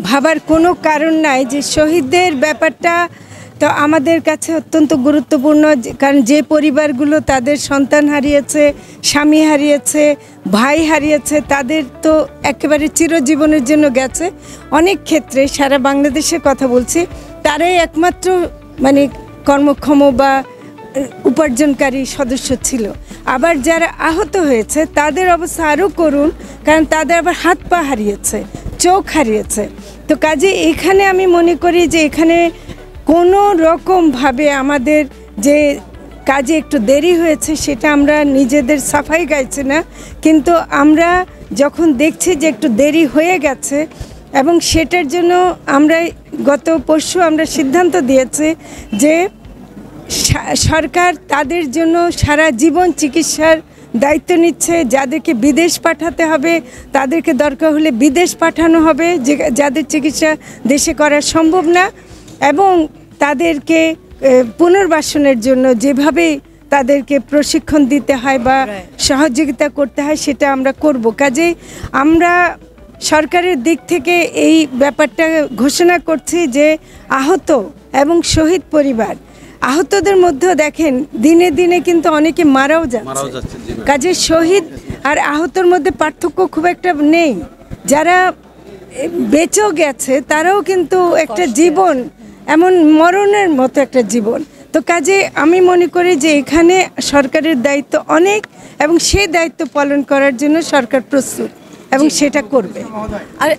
ভাবার কোনো কারণ নাই যে শহীদদের ব্যাপারটা তো আমাদের কাছে অত্যন্ত গুরুত্বপূর্ণ, কারণ যে পরিবারগুলো তাদের সন্তান হারিয়েছে, স্বামী হারিয়েছে, ভাই হারিয়েছে, তাদের তো একেবারে চিরজীবনের জন্য গেছে। অনেক ক্ষেত্রে সারা বাংলাদেশের কথা বলছি, তারাই একমাত্র মানে কর্মক্ষম বা উপার্জনকারী সদস্য ছিল। আবার যারা আহত হয়েছে তাদের অবস্থা আরও করুণ, কারণ তাদের আবার হাত পা হারিয়েছে, চোখ হারিয়েছে। তো কাজে এখানে আমি মনে করি যে এখানে কোনো রকমভাবে আমাদের যে কাজে একটু দেরি হয়েছে সেটা আমরা নিজেদের সাফাই গাইছি না, কিন্তু আমরা যখন দেখছি যে একটু দেরি হয়ে গেছে এবং সেটার জন্য আমরা গত পরশু আমরা সিদ্ধান্ত দিয়েছি যে সরকার তাদের জন্য সারা জীবন চিকিৎসার দায়িত্ব নিচ্ছে। যাদেরকে বিদেশ পাঠাতে হবে তাদেরকে দরকার হলে বিদেশ পাঠানো হবে, যে যাদের চিকিৎসা দেশে করা সম্ভব না, এবং তাদেরকে পুনর্বাসনের জন্য যেভাবে তাদেরকে প্রশিক্ষণ দিতে হয় বা সহযোগিতা করতে হয় সেটা আমরা করব। কাজেই আমরা সরকারের দিক থেকে এই ব্যাপারটা ঘোষণা করছি যে আহত এবং শহীদ পরিবার, আহতদের মধ্যেও দেখেন দিনে দিনে কিন্তু অনেকে মারাও যাচ্ছে। কাজে শহীদ আর আহতর মধ্যে পার্থক্য খুব একটা নেই। যারা বেঁচেও গেছে তারাও কিন্তু একটা জীবন, এমন মরণের মতো একটা জীবন। তো কাজে আমি মনে করি যে এখানে সরকারের দায়িত্ব অনেক, এবং সেই দায়িত্ব পালন করার জন্য সরকার প্রস্তুত এবং সেটা করবে। আর